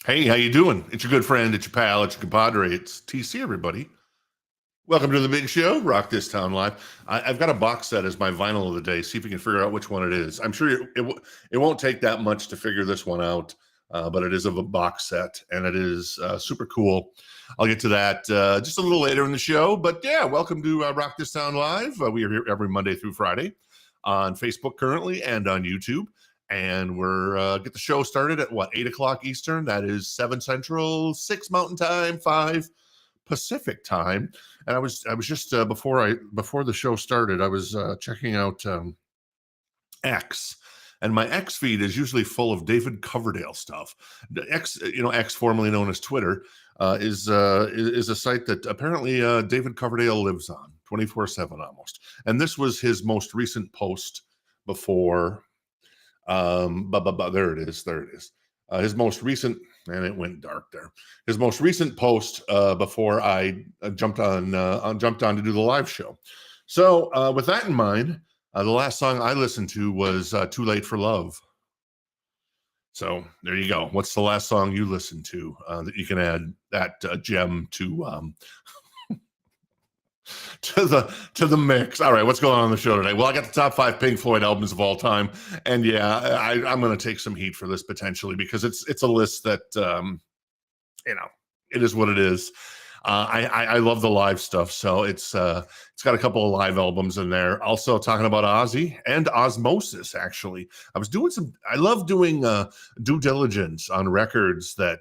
Hey, how you doing? It's your good friend, it's your pal, it's your compadre, it's TC, everybody. Welcome to the big show, Rock This Town Live. I've got a box set as my vinyl of the day. See if you can figure out which one it is. I'm sure it won't take that much to figure this one out, but it is of a box set, and it is super cool. I'll get to that just a little later in the show. But yeah, welcome to Rock This Town Live. We are here every Monday through Friday on Facebook currently and on YouTube. And we're get the show started at 8 o'clock Eastern. That is 7 Central, 6 Mountain Time, 5 Pacific Time. And I was just before the show started, I was checking out X, and my X feed is usually full of David Coverdale stuff. X, X, formerly known as Twitter, is a site that apparently David Coverdale lives on 24/7 almost. And this was his most recent post before. There it is. His most recent, and it went dark there. His most recent post before I jumped on to do the live show. So with that in mind, the last song I listened to was "Too Late for Love." So there you go. What's the last song you listened to that you can add that gem to? To the mix. All right, what's going on the show today? Well, I got the top 5 Pink Floyd albums of all time, and yeah, I'm going to take some heat for this potentially because it's a list that it is what it is. I love the live stuff, so it's got a couple of live albums in there. Also talking about Ozzy and Ozzmosis. Actually, I love doing due diligence on records that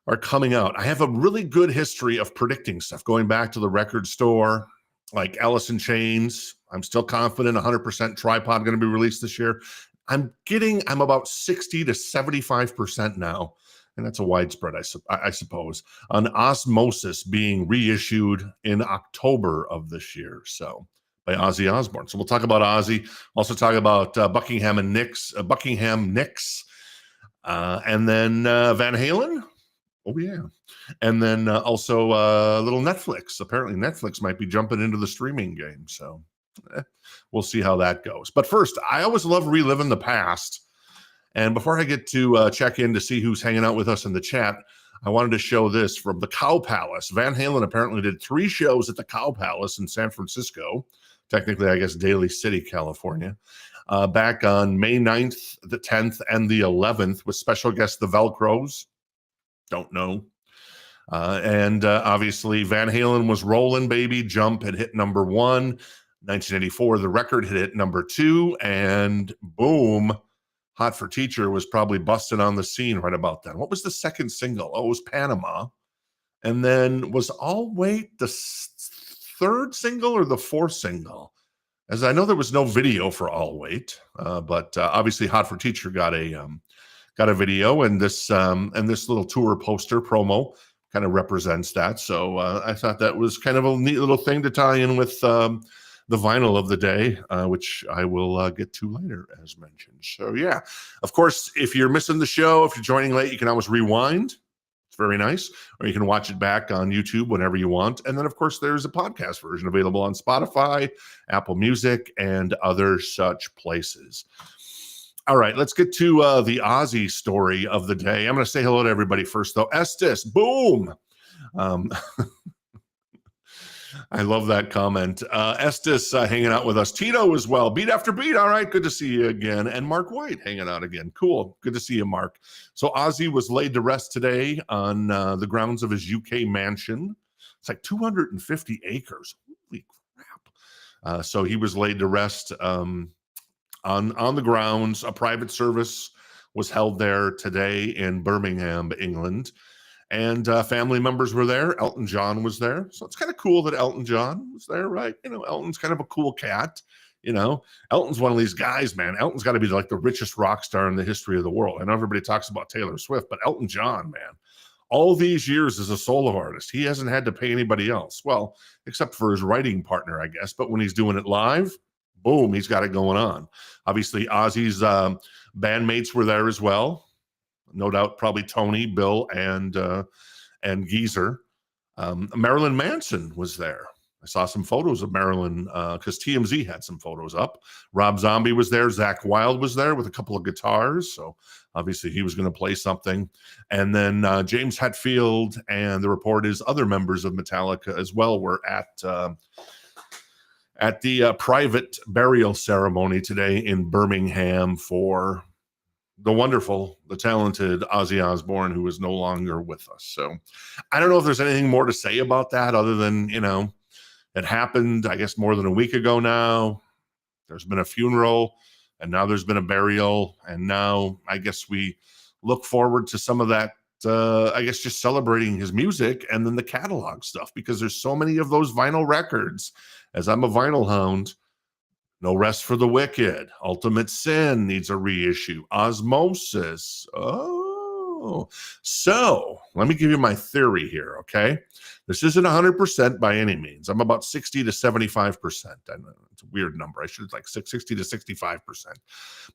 are coming out. I have a really good history of predicting stuff, going back to the record store, like Alice in Chains. I'm still confident 100% Tripod going to be released this year. I'm about 60 to 75% now, and that's a widespread, I suppose, on Ozzmosis being reissued in October of this year. So by Ozzy Osbourne. So we'll talk about Ozzy, also talk about Buckingham Nicks, and then Van Halen. Oh, yeah. And then also a little Netflix. Apparently, Netflix might be jumping into the streaming game. So we'll see how that goes. But first, I always love reliving the past. And before I get to check in to see who's hanging out with us in the chat, I wanted to show this from the Cow Palace. Van Halen apparently did 3 shows at the Cow Palace in San Francisco. Technically, I guess, Daly City, California. Back on May 9th, the 10th, and the 11th with special guests, the Velcros. Don't know. And obviously Van Halen was Rollin' Baby. Jump had hit number 1. 1984, the record had hit number 2. And boom, Hot for Teacher was probably busting on the scene right about then. What was the second single? Oh, it was Panama. And then was All Wait the third single or the 4th single? As I know there was no video for All Wait, but obviously Hot for Teacher got a video, and this little tour poster promo kind of represents that. So I thought that was kind of a neat little thing to tie in with the vinyl of the day, which I will get to later, as mentioned. So yeah, of course, if you're missing the show, if you're joining late, you can always rewind. It's very nice. Or you can watch it back on YouTube whenever you want. And then, of course, there's a podcast version available on Spotify, Apple Music, and other such places. All right, let's get to the Ozzy story of the day. I'm going to say hello to everybody first, though. Estes, boom. I love that comment. Estes hanging out with us. Tito as well. Beat after beat. All right, good to see you again. And Mark White hanging out again. Cool. Good to see you, Mark. So Ozzy was laid to rest today on the grounds of his UK mansion. It's like 250 acres. Holy crap. So he was laid to rest on the grounds. A private service was held there today in Birmingham, England. And family members were there. Elton John was there. So it's kind of cool that Elton John was there, right? Elton's kind of a cool cat. Elton's one of these guys, man. Elton's got to be like the richest rock star in the history of the world. I know everybody talks about Taylor Swift, but Elton John, man, all these years as a solo artist, he hasn't had to pay anybody else. Well, except for his writing partner, I guess. But when he's doing it live, boom, he's got it going on. Obviously, Ozzy's bandmates were there as well. No doubt, probably Tony, Bill, and Geezer. Marilyn Manson was there. I saw some photos of Marilyn because TMZ had some photos up. Rob Zombie was there. Zach Wilde was there with a couple of guitars. So obviously he was going to play something. And then James Hetfield, and the report is other members of Metallica as well were at the private burial ceremony today in Birmingham for the wonderful, the talented Ozzy Osbourne, who is no longer with us. So I don't know if there's anything more to say about that other than, it happened, I guess, more than a week ago now. There's been a funeral, and now there's been a burial, and now I guess we look forward to some of that, I guess, just celebrating his music and then the catalog stuff, because there's so many of those vinyl records. As I'm a vinyl hound, No Rest for the Wicked, Ultimate Sin needs a reissue, Ozzmosis. Oh, so let me give you my theory here, okay? This isn't 100% by any means. I'm about 60 to 75%. I know it's a weird number. I should like 60 to 65%.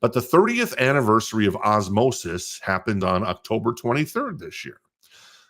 But the 30th anniversary of Ozzmosis happened on October 23rd this year.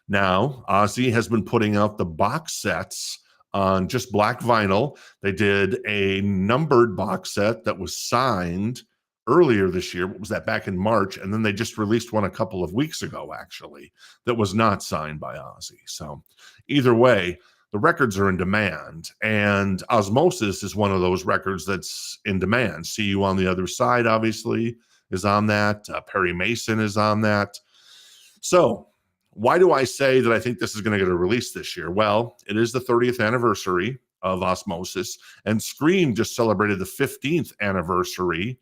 Now, Ozzy has been putting out the box sets on just black vinyl. They did a numbered box set that was signed earlier this year. What was that, back in March? And then they just released one a couple of weeks ago, actually, that was not signed by Ozzy. So either way, the records are in demand, and Ozzmosis is one of those records that's in demand. See You on the Other Side, obviously, is on that. Perry Mason is on that. So why do I say that I think this is going to get a release this year? Well, it is the 30th anniversary of Ozzmosis, and Scream just celebrated the 15th anniversary,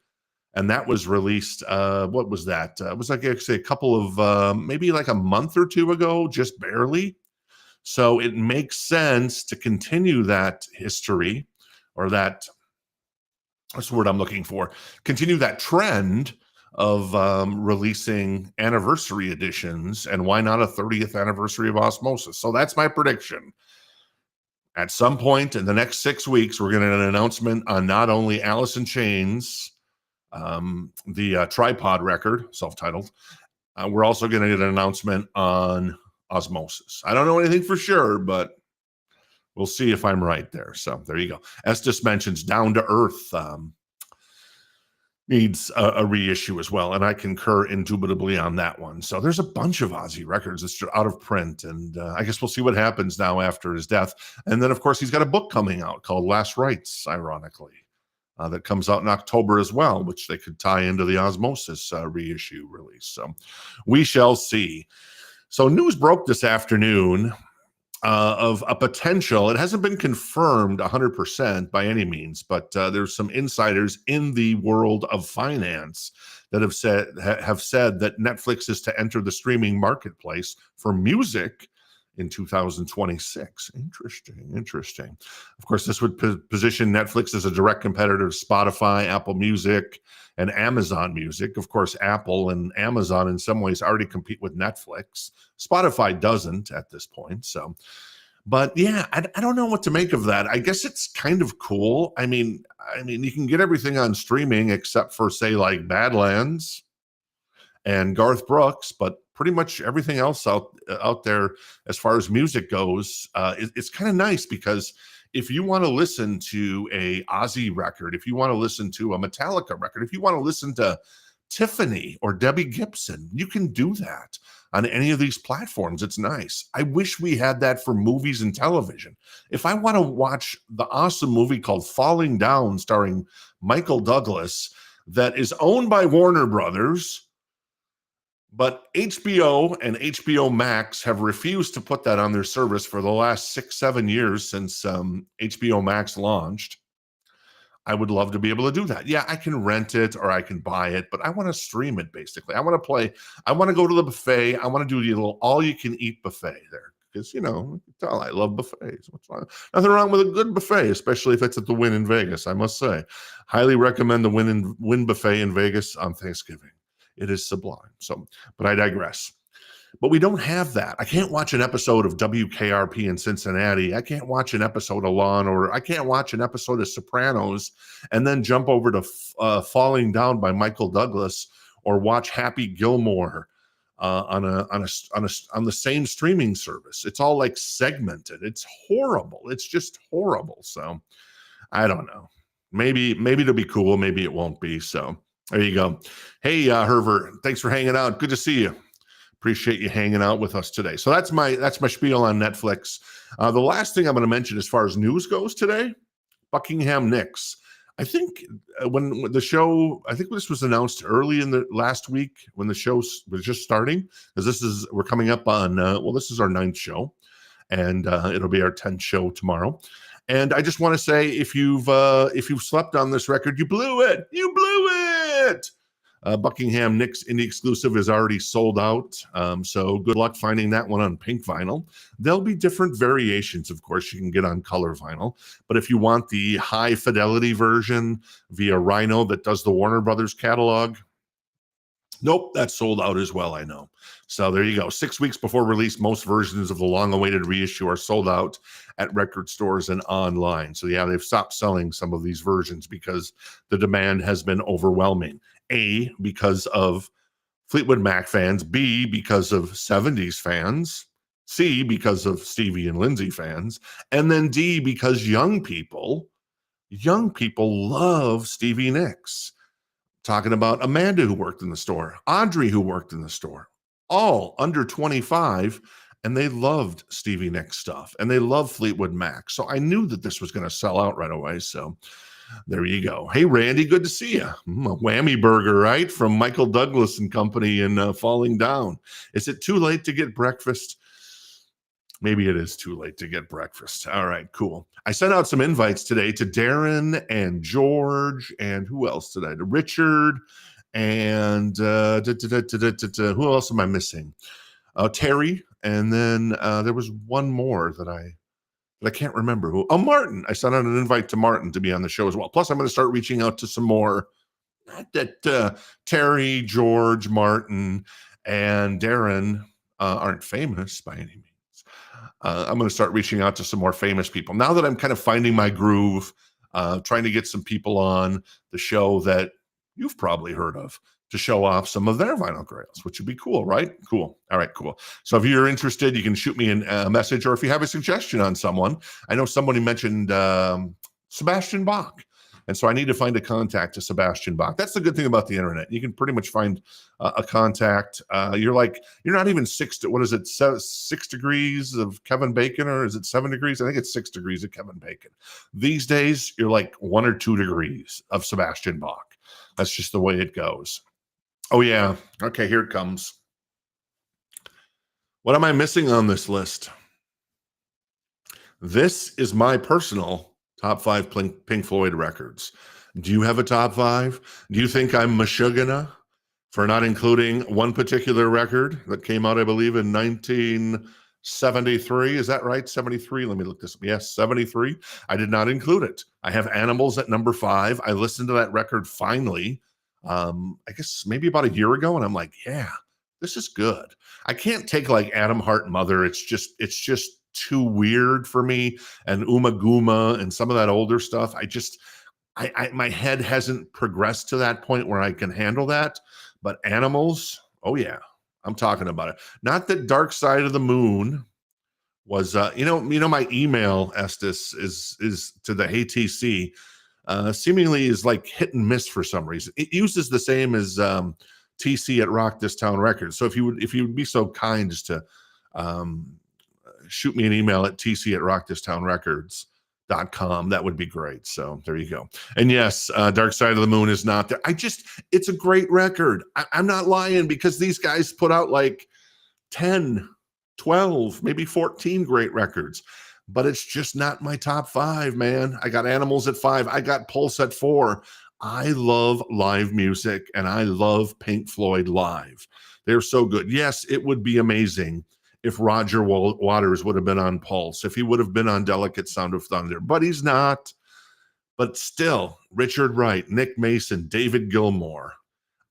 and that was released, what was that? It was like actually a couple of, maybe like a month or two ago, just barely. So it makes sense to continue that history, or that's the word I'm looking for, continue that trend of releasing anniversary editions, and why not a 30th anniversary of Ozzmosis? So that's my prediction. At some point in the next 6 weeks, we're going to get an announcement on not only Alice in Chains, the Tripod record, self-titled, we're also going to get an announcement on Ozzmosis. I don't know anything for sure, but we'll see if I'm right there. So there you go. Estes mentions Down to Earth needs a reissue as well, and I concur indubitably on that one. So there's a bunch of Ozzy records that's out of print, and I guess we'll see what happens now after his death. And then, of course, he's got a book coming out called Last Rites, ironically, that comes out in October as well, which they could tie into the Ozzmosis reissue release. So we shall see. So news broke this afternoon of a potential, it hasn't been confirmed 100% by any means, but there's some insiders in the world of finance that have said that Netflix is to enter the streaming marketplace for music in 2026. Interesting. Of course, this would position Netflix as a direct competitor to Spotify, Apple Music, and Amazon Music. Of course, Apple and Amazon in some ways already compete with Netflix. Spotify doesn't at this point. So, but yeah, I don't know what to make of that. I guess it's kind of cool. I mean, you can get everything on streaming except for, say, like Badlands and Garth Brooks, but pretty much everything else out there as far as music goes, it's kind of nice, because if you want to listen to a Ozzy record, if you want to listen to a Metallica record, if you want to listen to Tiffany or Debbie Gibson, you can do that on any of these platforms. It's nice. I wish we had that for movies and television. If I want to watch the awesome movie called Falling Down starring Michael Douglas that is owned by Warner Brothers, but HBO and HBO Max have refused to put that on their service for the last 6-7 years since HBO Max launched, I would love to be able to do that. Yeah, I can rent it or I can buy it, but I want to stream it, basically. I want to play. I want to go to the buffet. I want to do the little all-you-can-eat buffet there, because, you know, I love buffets. Nothing wrong with a good buffet, especially if it's at the Wynn in Vegas, I must say. Highly recommend the Wynn buffet in Vegas on Thanksgiving. It is sublime. So, but I digress. But we don't have that. I can't watch an episode of WKRP in Cincinnati. I can't watch an episode of Law & Order. I can't watch an episode of Sopranos and then jump over to Falling Down by Michael Douglas, or watch Happy Gilmore on the same streaming service. It's all like segmented. It's horrible. It's just horrible. So I don't know. Maybe it'll be cool. Maybe it won't be. So there you go. Hey, Herver, thanks for hanging out. Good to see you. Appreciate you hanging out with us today. So that's my spiel on Netflix. The last thing I'm going to mention as far as news goes today, Buckingham Nicks. I think when the show, I think this was announced early in the last week when the show was just starting, because we're coming up on, this is our 9th show, and it'll be our 10th show tomorrow. And I just want to say, if you've slept on this record, you blew it. You blew it. Buckingham Nicks indie exclusive is already sold out. So good luck finding that one on pink vinyl. There'll be different variations, of course, you can get on color vinyl. But if you want the high fidelity version via Rhino that does the Warner Brothers catalog, nope, that's sold out as well, I know. So there you go. 6 weeks before release, most versions of the long-awaited reissue are sold out at record stores and online. So yeah, they've stopped selling some of these versions because the demand has been overwhelming. A, because of Fleetwood Mac fans. B, because of 70s fans. C, because of Stevie and Lindsay fans. And then D, because young people love Stevie Nicks. Talking about Amanda, who worked in the store, Audrey, who worked in the store, all under 25, and they loved Stevie Nicks stuff, and they love Fleetwood Mac. So I knew that this was going to sell out right away. So there you go. Hey, Randy, good to see you. A whammy burger, right? From Michael Douglas and Company in Falling Down. Is it too late to get breakfast? Maybe it is too late to get breakfast. All right, cool. I sent out some invites today to Darren and George and who else today? To Richard and who else am I missing? Terry. And then there was one more that I can't remember who. Oh, Martin. I sent out an invite to Martin to be on the show as well. Plus, I'm going to start reaching out to some more. Not that Terry, George, Martin, and Darren aren't famous by any means. I'm going to start reaching out to some more famous people. Now that I'm kind of finding my groove, trying to get some people on the show that you've probably heard of to show off some of their vinyl grails, which would be cool, right? Cool. All right, cool. So if you're interested, you can shoot me a message, or if you have a suggestion on someone. I know somebody mentioned Sebastian Bach. And so I need to find a contact to Sebastian Bach. That's the good thing about the internet. You can pretty much find a contact. You're not even 6 degrees of Kevin Bacon, or is it 7 degrees? I think it's 6 degrees of Kevin Bacon. These days, you're like 1 or 2 degrees of Sebastian Bach. That's just the way it goes. Oh, yeah. Okay, here it comes. What am I missing on this list? This is my personal top 5 Pink Floyd records. Do you have a top 5? Do you think I'm Meshuggah for not including one particular record that came out, I believe, in 1973? Is that right? 73? Let me look this up. Yes, 73. I did not include it. I have Animals at number 5. I listened to that record finally, I guess maybe about a year ago, and I'm like, yeah, this is good. I can't take like Adam Hart Mother. It's just too weird for me, and Uma Guma and some of that older stuff. My head hasn't progressed to that point where I can handle that. But Animals, oh yeah, I'm talking about it. Not that Dark Side of the Moon was, my email, Estes, is to the HTC, seemingly is like hit and miss for some reason. It uses the same as TC at Rock This Town Records. So if you would be so kind as to shoot me an email at tc@rockthistownrecords.com, that would be great. So there you go. And yes, Dark Side of the Moon is not there. It's a great record. I'm not lying, because these guys put out like 10, 12, maybe 14 great records, but it's just not my top 5, man. I got Animals at 5. I got Pulse at 4. I love live music, and I love Pink Floyd live. They're so good. Yes, it would be amazing if Roger Waters would have been on Pulse, if he would have been on Delicate Sound of Thunder, but he's not. But still, Richard Wright, Nick Mason, David Gilmour.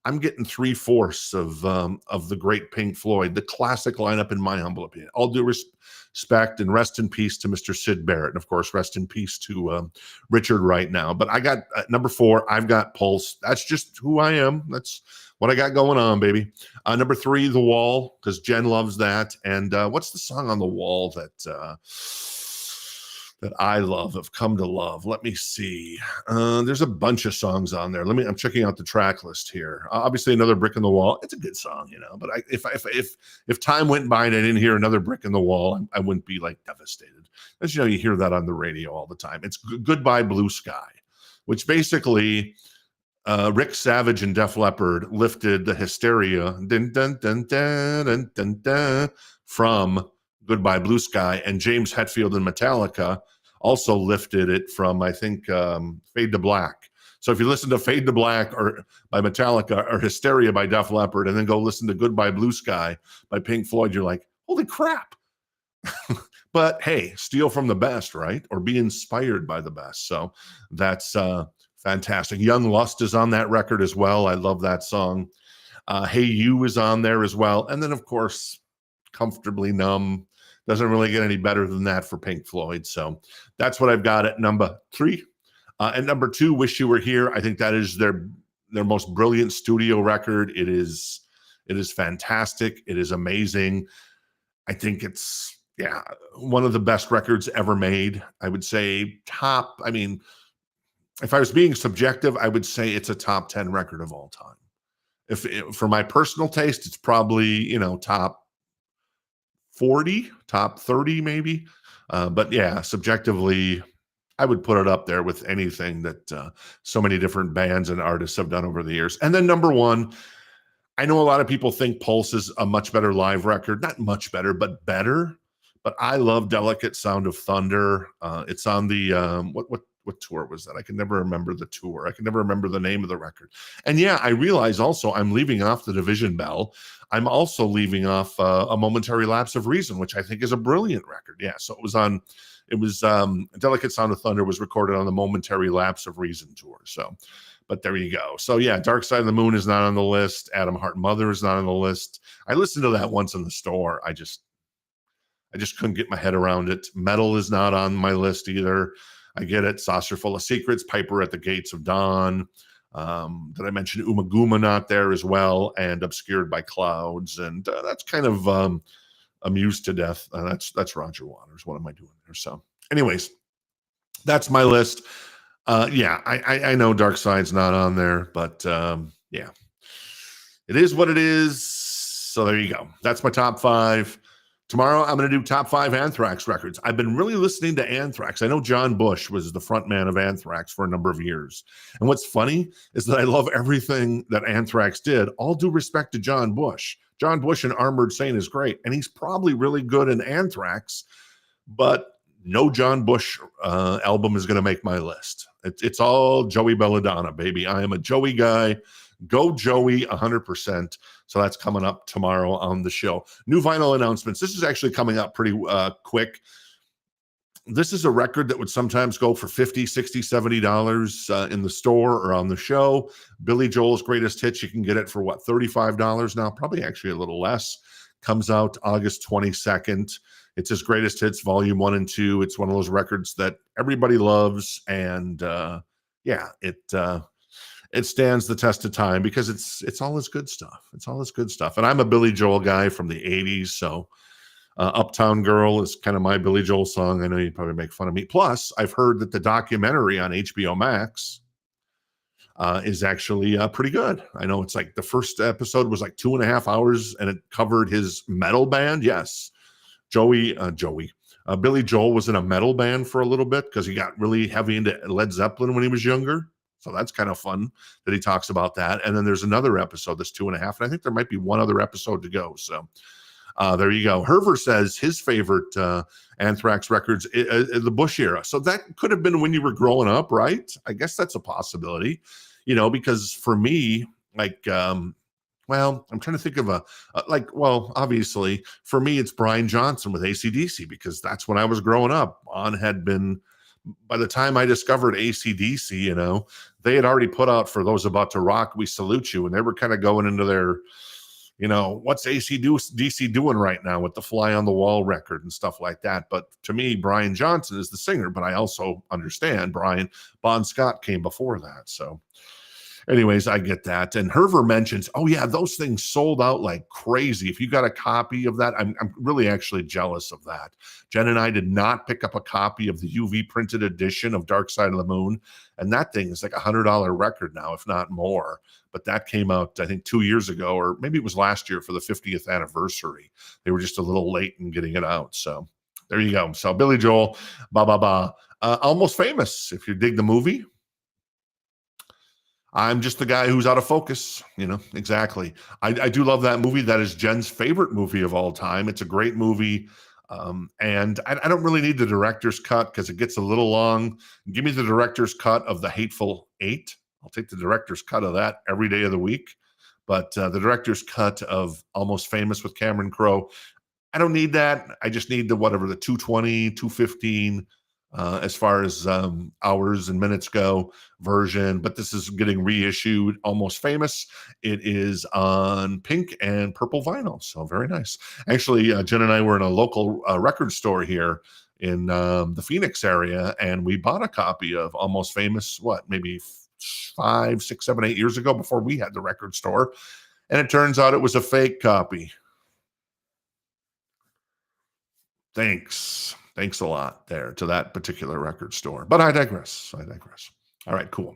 I'm getting 3/4 of the great Pink Floyd, the classic lineup, in my humble opinion. All due respect and rest in peace to Mr. Sid Barrett. And of course, rest in peace to Richard Wright now. But I got number 4, I've got Pulse. That's just who I am. That's what I got going on, baby. Number 3, The Wall, because Jen loves that. And what's the song on The Wall that I love, have come to love? Let me see. There's a bunch of songs on there. I'm checking out the track list here. Obviously, Another Brick in the Wall. It's a good song, but if time went by and I didn't hear Another Brick in the Wall, I wouldn't be like devastated. As you know, you hear that on the radio all the time. It's Goodbye Blue Sky, which basically Rick Savage and Def Leppard lifted the hysteria dun, dun, dun, dun, dun, dun, dun, from Goodbye Blue Sky, and James Hetfield and Metallica also lifted it from, I think, Fade to Black. So if you listen to Fade to Black or by Metallica or Hysteria by Def Leppard and then go listen to Goodbye Blue Sky by Pink Floyd, you're like, holy crap. But hey, steal from the best, right? Or be inspired by the best. So that's fantastic. Young Lust is on that record as well. I love that song. Hey You is on there as well. And then, of course, Comfortably Numb. Doesn't really get any better than that for Pink Floyd. So that's what I've got at number 3. And number 2, Wish You Were Here. I think that is their most brilliant studio record. It is fantastic. It is amazing. I think it's, one of the best records ever made. I would say top, if I was being subjective, I would say it's a top 10 record of all time. For my personal taste, it's probably, top 40, top 30 maybe. But yeah, subjectively, I would put it up there with anything that so many different bands and artists have done over the years. And then number 1, I know a lot of people think Pulse is a much better live record. Not much better, but better. But I love Delicate Sound of Thunder. It's on the, what tour was that? I can never remember the tour. I can never remember the name of the record. And yeah, I realize also I'm leaving off the Division Bell. I'm also leaving off A Momentary Lapse of Reason, which I think is a brilliant record. Yeah, so it was Delicate Sound of Thunder was recorded on the Momentary Lapse of Reason tour. So, but there you go. So yeah, Dark Side of the Moon is not on the list. Adam Heart Mother is not on the list. I listened to that once in the store. I just couldn't get my head around it. Metal is not on my list either. I get it. Saucer Full of Secrets, Piper at the Gates of Dawn. Did I mention Umaguma not there as well? And Obscured by Clouds. And that's kind of Amused to Death. That's Roger Waters. What am I doing there? So anyways, that's my list. I know Dark Side's not on there, but yeah, it is what it is. So there you go. That's my top 5. Tomorrow, I'm going to do top 5 Anthrax records. I've been really listening to Anthrax. I know John Bush was the front man of Anthrax for a number of years. And what's funny is that I love everything that Anthrax did. All due respect to John Bush. John Bush in Armored Saint is great. And he's probably really good in Anthrax. But no John Bush album is going to make my list. It's all Joey Belladonna, baby. I am a Joey guy. Go Joey 100%. So that's coming up tomorrow on the show. New vinyl announcements. This is actually coming up pretty quick. This is a record that would sometimes go for $50, $60, $70 in the store or on the show. Billy Joel's Greatest Hits. You can get it for what, $35 now? Probably actually a little less. Comes out August 22nd. It's his Greatest Hits Volume 1 and 2. It's one of those records that everybody loves. And it stands the test of time because it's all his good stuff. It's all his good stuff. And I'm a Billy Joel guy from the 80s. So Uptown Girl is kind of my Billy Joel song. I know you'd probably make fun of me. Plus, I've heard that the documentary on HBO Max is actually pretty good. I know it's like the first episode was like 2.5 hours and it covered his metal band. Yes. Billy Joel was in a metal band for a little bit because he got really heavy into Led Zeppelin when he was younger. So that's kind of fun that he talks about that. And then there's another episode that's 2.5. And I think there might be one other episode to go. So there you go. Herver says his favorite Anthrax records is the Bush era. So that could have been when you were growing up, right? I guess that's a possibility, because for me, like, I'm trying to think of obviously for me, it's Brian Johnson with AC/DC because that's when I was growing up. By the time I discovered AC/DC, they had already put out For Those About to Rock, We Salute You. And they were kind of going into their, what's AC/DC doing right now with the Fly on the Wall record and stuff like that. But to me, Brian Johnson is the singer, but I also understand Bon Scott came before that. So anyways, I get that. And Herver mentions, oh yeah, those things sold out like crazy. If you got a copy of that, I'm really actually jealous of that. Jen and I did not pick up a copy of the UV printed edition of Dark Side of the Moon. And that thing is like $100 record now, if not more. But that came out, I think, 2 years ago, or maybe it was last year for the 50th anniversary. They were just a little late in getting it out. So there you go. So Billy Joel, ba ba ba. Almost Famous, if you dig the movie. I'm just the guy who's out of focus, exactly. I do love that movie. That is Jen's favorite movie of all time. It's a great movie. And I don't really need the director's cut because it gets a little long. Give me the director's cut of The Hateful Eight. I'll take the director's cut of that every day of the week. But the director's cut of Almost Famous with Cameron Crowe, I don't need that. I just need the 220, 215, as far as hours and minutes go version. But this is getting reissued, Almost Famous. It is on pink and purple vinyl. So very nice. Actually, Jen and I were in a local record store here in the Phoenix area, and we bought a copy of Almost Famous, maybe 5, 6, 7, 8 years ago before we had the record store. And it turns out it was a fake copy. Thanks a lot there to that particular record store. But I digress. All right, cool.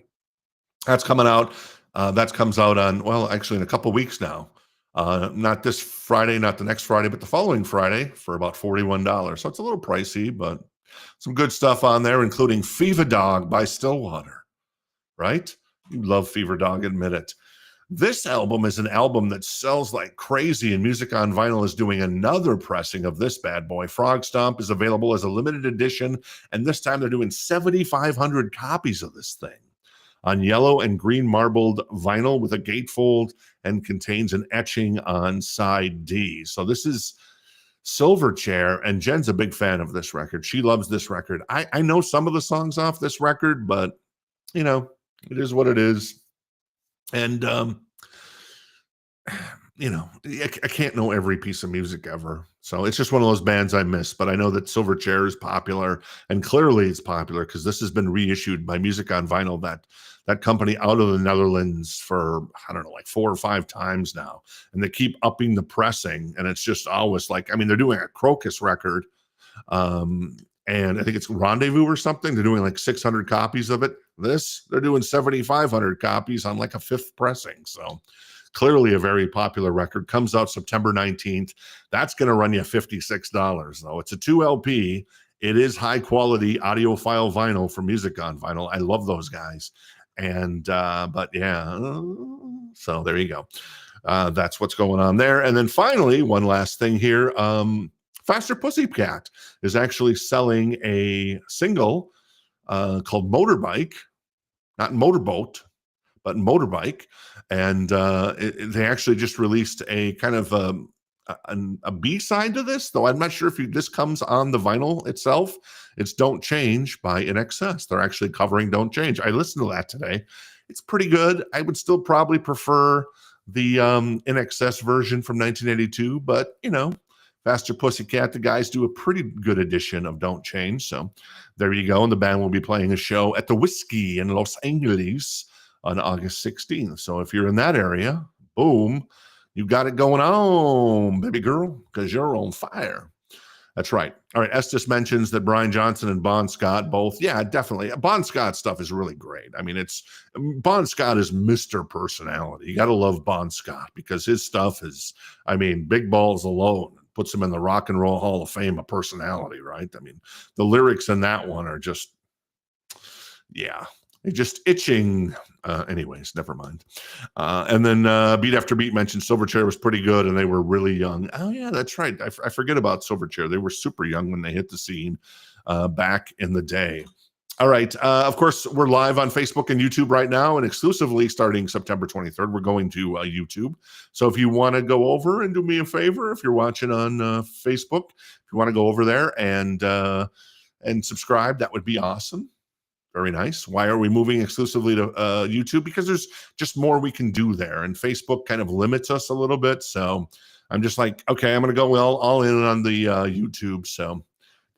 That's coming out. That comes out on, actually in a couple weeks now. Not this Friday, not the next Friday, but the following Friday for about $41. So it's a little pricey, but some good stuff on there, including Fever Dog by Stillwater, right? You love Fever Dog, admit it. This album is an album that sells like crazy, and Music on Vinyl is doing another pressing of this bad boy. Frog Stomp is available as a limited edition, and this time they're doing 7,500 copies of this thing on yellow and green marbled vinyl with a gatefold, and contains an etching on side D. So this is Silverchair, and Jen's a big fan of this record. She loves this record. I know some of the songs off this record, but, it is what it is. And, I can't know every piece of music ever. So it's just one of those bands I miss. But I know that Silverchair is popular, and clearly it's popular because this has been reissued by Music on Vinyl, that company out of the Netherlands, for, I don't know, like 4 or 5 times now. And they keep upping the pressing. And it's just always like, they're doing a Crocus record. And I think it's Rendezvous or something. They're doing like 600 copies of it. They're doing 7,500 copies on like a 5th pressing. So clearly a very popular record. Comes out September 19th. That's going to run you $56, though. It's a 2 LP. It is high quality audiophile vinyl for Music on Vinyl. I love those guys. And, but yeah, so there you go. That's what's going on there. And then finally, one last thing here. Faster Pussycat is actually selling a single called Motorbike, not Motorboat, but Motorbike. And they actually just released a kind of a B-side to this, though I'm not sure if this comes on the vinyl itself. It's Don't Change by In Excess. They're actually covering Don't Change. I listened to that today. It's pretty good. I would still probably prefer the In Excess version from 1982, but, Faster Pussycat, the guys do a pretty good edition of Don't Change. So there you go. And the band will be playing a show at the Whiskey in Los Angeles on August 16th. So if you're in that area, boom, you got it going on, baby girl, because you're on fire. That's right. All right. Estes mentions that Brian Johnson and Bon Scott both. Yeah, definitely. Bon Scott stuff is really great. Bon Scott is Mr. Personality. You got to love Bon Scott because his stuff is, Big Balls alone puts him in the Rock and Roll Hall of Fame of personality, right? The lyrics in that one are just, yeah, they're just itching. Anyways, never mind. And then Beat After Beat mentioned Silverchair was pretty good, and they were really young. Oh, yeah, that's right. I forget about Silverchair. They were super young when they hit the scene back in the day. All right. Of course, we're live on Facebook and YouTube right now, and exclusively starting September 23rd, we're going to YouTube. So if you want to go over and do me a favor, if you're watching on Facebook, if you want to go over there and subscribe, that would be awesome. Very nice. Why are we moving exclusively to YouTube? Because there's just more we can do there, and Facebook kind of limits us a little bit. So I'm just like, okay, I'm going to go all in on the YouTube. So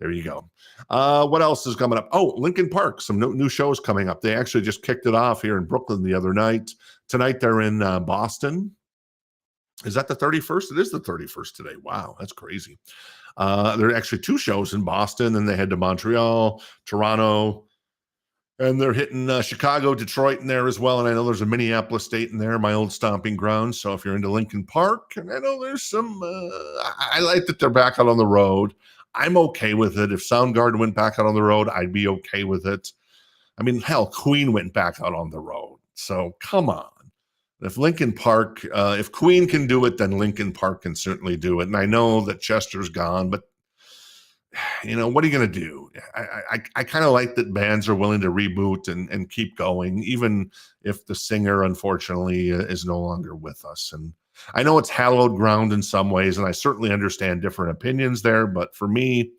There you go. What else is coming up? Oh, Linkin Park, some new shows coming up. They actually just kicked it off here in Brooklyn the other night. Tonight they're in Boston. Is that the 31st? It is the 31st today. Wow, that's crazy. There are actually 2 shows in Boston, and they head to Montreal, Toronto, and they're hitting Chicago, Detroit in there as well. And I know there's a Minneapolis date in there, my old stomping ground. So if you're into Linkin Park, and I know there's some, I like that they're back out on the road. I'm okay with it. If Soundgarden went back out on the road, I'd be okay with it. I mean, hell, Queen went back out on the road. So come on. If Linkin Park, if Queen can do it, then Linkin Park can certainly do it. And I know that Chester's gone, but what are you going to do? I kind of like that bands are willing to reboot and keep going, even if the singer, unfortunately, is no longer with us. And I know it's hallowed ground in some ways, and I certainly understand different opinions there. But for me,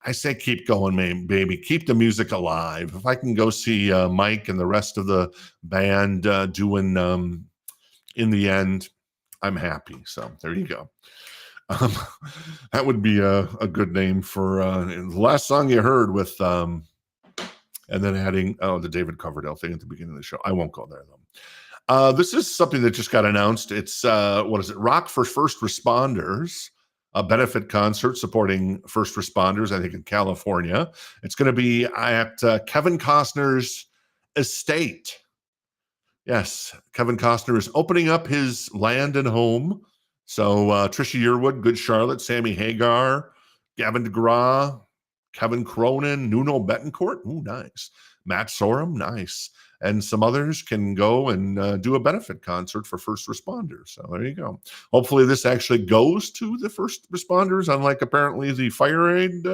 I say keep going, baby. Keep the music alive. If I can go see Mike and the rest of the band doing In the End, I'm happy. So there you go. That would be a good name for the last song you heard with, and then adding the David Coverdale thing at the beginning of the show. I won't go there though. This is something that just got announced. It's what is it? Rock for First Responders, a benefit concert supporting first responders. I think in California. It's going to be at Kevin Costner's estate. Yes, Kevin Costner is opening up his land and home. So Trisha Yearwood, Good Charlotte, Sammy Hagar, Gavin DeGraw, Kevin Cronin, Nuno Betancourt, ooh, nice. Matt Sorum, nice. And some others can go and do a benefit concert for first responders. So there you go. Hopefully this actually goes to the first responders, unlike apparently the fire aid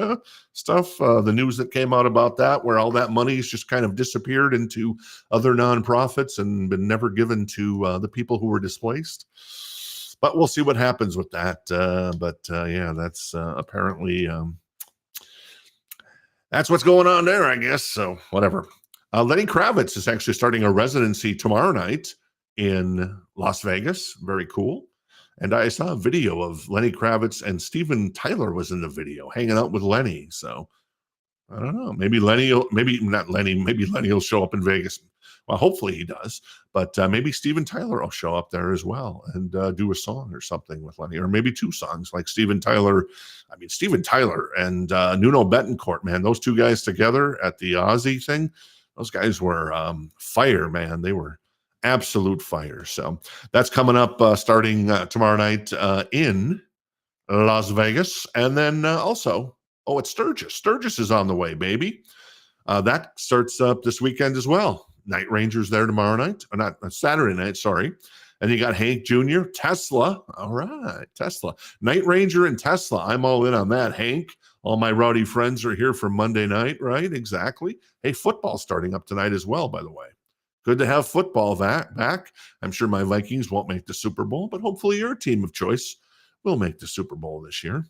stuff. The news that came out about that, where all that money's just kind of disappeared into other nonprofits and been never given to the people who were displaced. But we'll see what happens with that. Yeah, that's apparently that's what's going on there, I guess. So whatever. Lenny Kravitz is actually starting a residency tomorrow night in Las Vegas. Very cool. And I saw a video of Lenny Kravitz, and Steven Tyler was in the video hanging out with Lenny. So I don't know. Maybe Lenny will show up in Vegas. Well, hopefully he does. But maybe Steven Tyler will show up there as well and do a song or something with Lenny, or maybe 2 songs like Steven Tyler and Nuno Betancourt, man. Those 2 guys together at the Ozzy thing. Those guys were fire, man. They were absolute fire. So that's coming up starting tomorrow night in Las Vegas. And then also, it's Sturgis. Sturgis is on the way, baby. That starts up this weekend as well. Night Ranger's there tomorrow night. Or not Saturday night, sorry. And you got Hank Jr., Tesla. All right, Tesla. Night Ranger and Tesla. I'm all in on that, Hank. All my rowdy friends are here for Monday night, right? Exactly. Hey, football starting up tonight as well, by the way. Good to have football back. I'm sure my Vikings won't make the Super Bowl, but hopefully your team of choice will make the Super Bowl this year.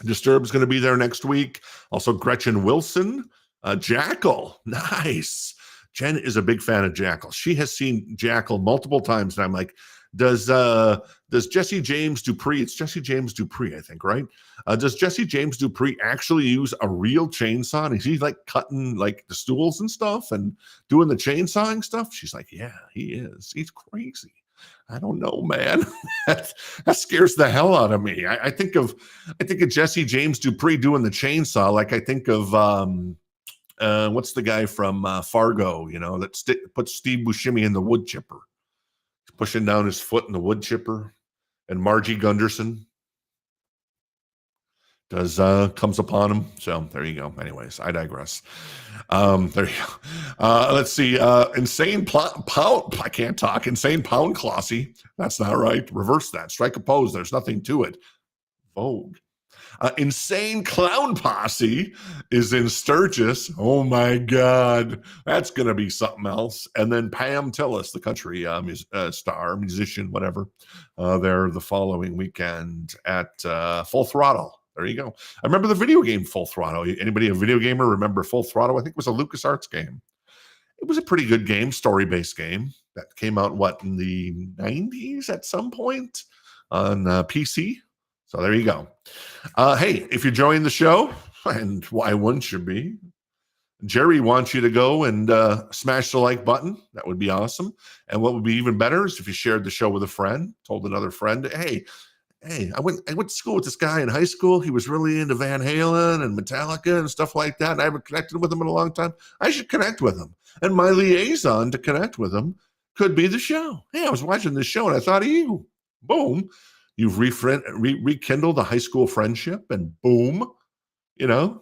Disturbed's going to be there next week. Also, Gretchen Wilson, Jackal. Nice. Jen is a big fan of Jackal. She has seen Jackal multiple times, and I'm like, does Jesse James Dupree, it's Jesse James Dupree, I think, right? Does Jesse James Dupree actually use a real chainsaw? And is he like cutting like the stools and stuff and doing the chainsawing stuff? She's like, yeah, he is. He's crazy. I don't know, man. that scares the hell out of me. I think of Jesse James Dupree doing the chainsaw. Like I think of what's the guy from Fargo, that puts Steve Buscemi in the wood chipper, pushing down his foot in the wood chipper, and Margie Gunderson comes upon him. So there you go. Anyways, I digress. There you go. Let's see. Insane pound. I can't talk. Insane pound Classy. That's not right. Reverse that. Strike a pose. There's nothing to it. Vogue. Insane Clown Posse is in Sturgis. Oh my God, that's gonna be something else. And then Pam Tillis, the country musician, whatever, they're the following weekend at Full Throttle. There you go. I remember the video game Full Throttle. Anybody a video gamer remember Full Throttle? I think it was a LucasArts game. It was a pretty good game, story-based game that came out in the 90s at some point on PC. So there you go. Hey, if you're enjoying the show, and why wouldn't you be? Jerry wants you to go and smash the like button. That would be awesome. And what would be even better is if you shared the show with a friend, told another friend, hey, I went to school with this guy in high school. He was really into Van Halen and Metallica and stuff like that. And I haven't connected with him in a long time. I should connect with him. And my liaison to connect with him could be the show. Hey, I was watching this show and I thought of you. Boom. You've rekindled a high school friendship, and boom,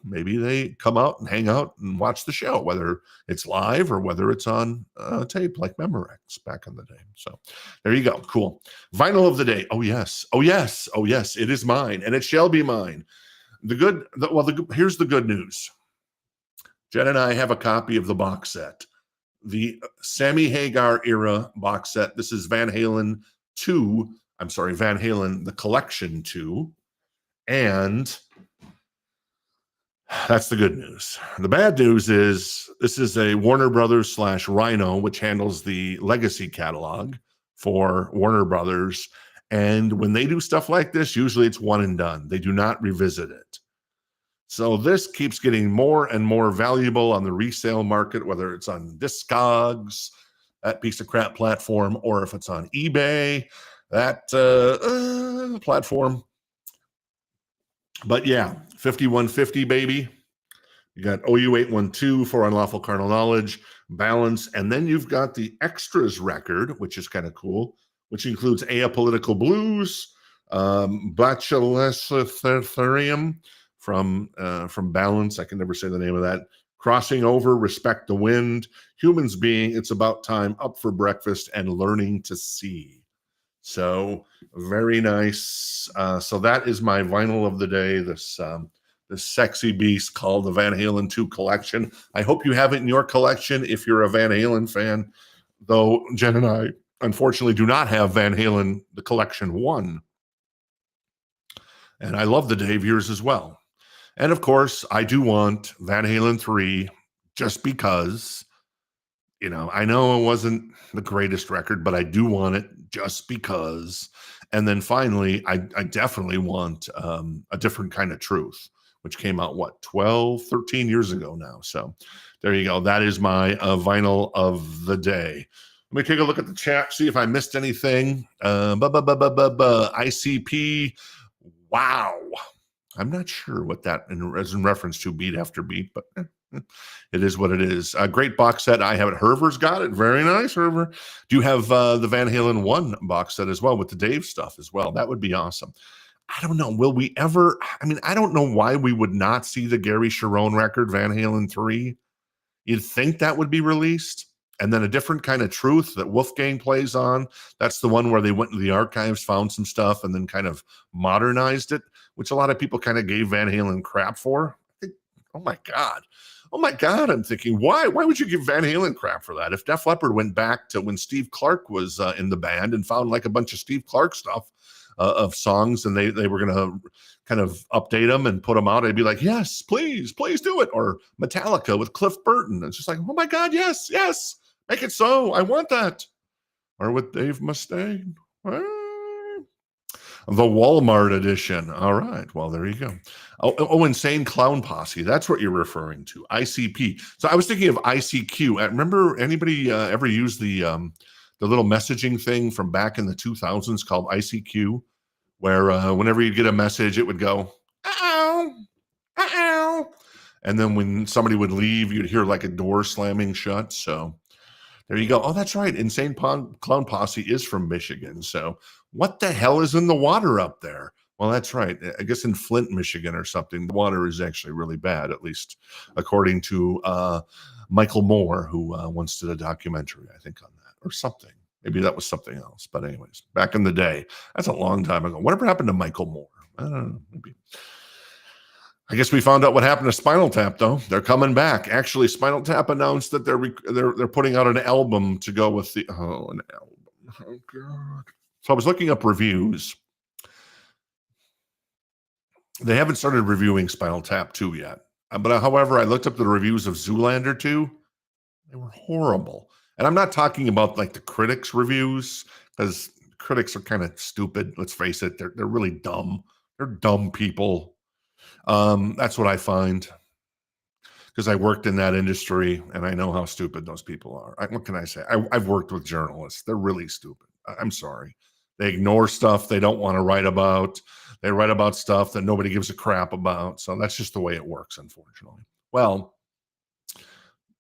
maybe they come out and hang out and watch the show, whether it's live or whether it's on tape like Memorex back in the day. So there you go. Cool. Vinyl of the day. Oh, yes. Oh, yes. Oh, yes. It is mine, and it shall be mine. Here's the good news. Jen and I have a copy of the box set, the Sammy Hagar era box set. This is Van Halen 2. I'm sorry, Van Halen, the Collection 2. And that's the good news. The bad news is this is a Warner Brothers / Rhino, which handles the legacy catalog for Warner Brothers. And when they do stuff like this, usually it's one and done. They do not revisit it. So this keeps getting more and more valuable on the resale market, whether it's on Discogs, that piece of crap platform, or if it's on eBay, that platform. But yeah, 5150, baby. You got OU 812 for Unlawful Carnal Knowledge, Balance, and then you've got the Extras record, which is kind of cool, which includes Apolitical Blues, Bacheletherium from Balance. I can never say the name of that. Crossing Over, Respect the Wind, Humans Being, It's About Time, Up for Breakfast, and Learning to See. So very nice. So that is my vinyl of the day, this sexy beast called the Van Halen 2 collection. I hope you have it in your collection if you're a Van Halen fan, though Jen and I unfortunately do not have Van Halen, the collection 1. And I love the Dave years as well. And of course, I do want Van Halen 3 just because, I know it wasn't the greatest record, but I do want it just because. And then finally, I definitely want A Different Kind of Truth, which came out, 13 years ago now. So there you go. That is my vinyl of the day. Let me take a look at the chat, see if I missed anything. ICP. Wow. I'm not sure what that is in reference to, beat after beat, but it is what it is. A great box set. I have it. Herver's got it. Very nice, Herver. Do you have the Van Halen 1 box set as well with the Dave stuff as well? That would be awesome. I don't know. Will we ever? I don't know why we would not see the Gary Cherone record, Van Halen 3. You'd think that would be released. And then A Different Kind of Truth that Wolfgang plays on. That's the one where they went into the archives, found some stuff, and then kind of modernized it, which a lot of people kind of gave Van Halen crap for. I think, oh my God, I'm thinking, why would you give Van Halen crap for that? If Def Leppard went back to when Steve Clark was in the band and found like a bunch of Steve Clark stuff of songs, and they were going to kind of update them and put them out, I'd be like, yes, please do it. Or Metallica with Cliff Burton. It's just like, oh my God, yes, make it so. I want that. Or with Dave Mustaine. The Walmart edition. All right. Well, there you go. Oh, Insane Clown Posse. That's what you're referring to. ICP. So I was thinking of ICQ. Remember anybody ever use the little messaging thing from back in the 2000s called ICQ, where whenever you get a message, it would go, uh-oh. And then when somebody would leave, you'd hear like a door slamming shut. So there you go. Oh, that's right. Insane Clown Posse is from Michigan. So what the hell is in the water up there? Well, that's right. I guess in Flint, Michigan or something, the water is actually really bad, at least according to Michael Moore, who once did a documentary, I think, on that or something. Maybe that was something else. But anyways, back in the day, that's a long time ago. Whatever happened to Michael Moore? I don't know. Maybe. I guess we found out what happened to Spinal Tap, though. They're coming back. Actually, Spinal Tap announced that they're putting out an album to go with an album. Oh God! So I was looking up reviews. They haven't started reviewing Spinal Tap 2 yet. But however, I looked up the reviews of Zoolander 2. They were horrible. And I'm not talking about like the critics' reviews, because critics are kind of stupid. Let's face it; they're really dumb. They're dumb people. That's what I find, because I worked in that industry and I know how stupid those people are. What can I say? I've worked with journalists. They're really stupid. I'm sorry. They ignore stuff they don't want to write about. They write about stuff that nobody gives a crap about. So that's just the way it works, unfortunately. Well,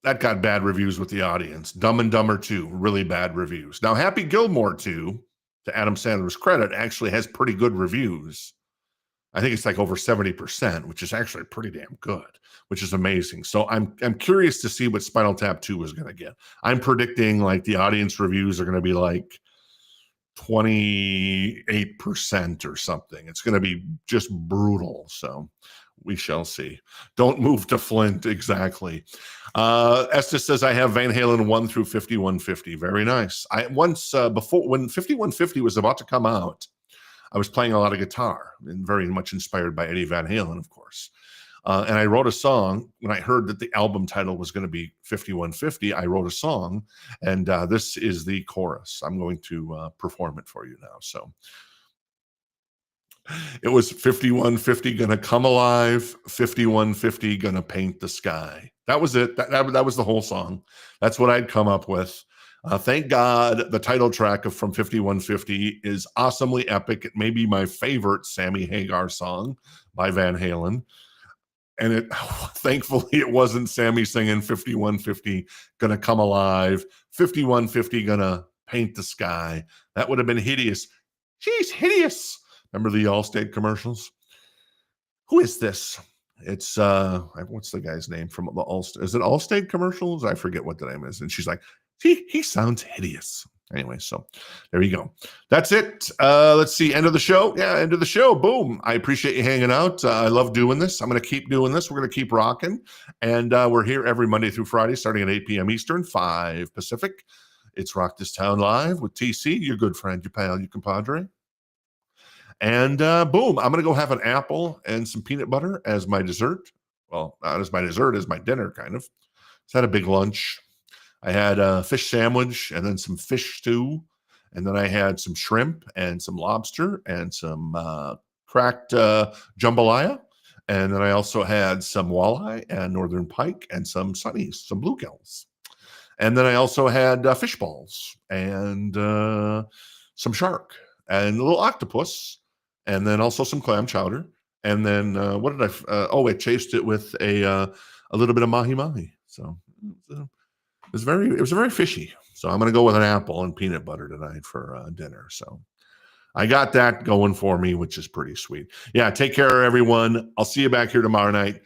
that got bad reviews with the audience. Dumb and Dumber 2, really bad reviews. Now, Happy Gilmore 2, to Adam Sandler's credit, actually has pretty good reviews. I think it's like over 70%, which is actually pretty damn good, which is amazing. So I'm curious to see what Spinal Tap 2 is going to get. I'm predicting like the audience reviews are going to be like 28% or something. It's going to be just brutal. So we shall see. Don't move to Flint. Exactly. Estes says, I have Van Halen 1 through 5150. Very nice. I once, before, when 5150 was about to come out, I was playing a lot of guitar and very much inspired by Eddie Van Halen, of course. And I wrote a song when I heard that the album title was going to be 5150. I wrote a song, and this is the chorus. I'm going to perform it for you now. So it was 5150 gonna come alive, 5150 gonna paint the sky. That was it. That was the whole song. That's what I'd come up with. Thank God the title track of From 5150 is awesomely epic. It may be my favorite Sammy Hagar song by Van Halen. And it, thankfully, it wasn't Sammy singing 5150 gonna come alive, 5150 gonna paint the sky. That would have been hideous. She's hideous. Remember the Allstate commercials? Who is this? It's what's the guy's name from the Allstate? Is it Allstate commercials? I forget what the name is. And she's like, he sounds hideous. Anyway, so there you go. That's it. Let's see. End of the show. Yeah, end of the show. Boom. I appreciate you hanging out. I love doing this. I'm going to keep doing this. We're going to keep rocking. And we're here every Monday through Friday, starting at 8 p.m. Eastern, 5 Pacific. It's Rock This Town Live with TC, your good friend, your pal, your compadre. And boom, I'm going to go have an apple and some peanut butter as my dessert. Well, not as my dessert, as my dinner, kind of. So I had a big lunch. I had a fish sandwich and then some fish stew. And then I had some shrimp and some lobster and some cracked jambalaya. And then I also had some walleye and northern pike and some sunnies, some bluegills. And then I also had fish balls and some shark and a little octopus. And then also some clam chowder. And then what did I chased it with a little bit of mahi-mahi. So it was very fishy. So I'm going to go with an apple and peanut butter tonight for dinner. So I got that going for me, which is pretty sweet. Yeah, take care, everyone. I'll see you back here tomorrow night.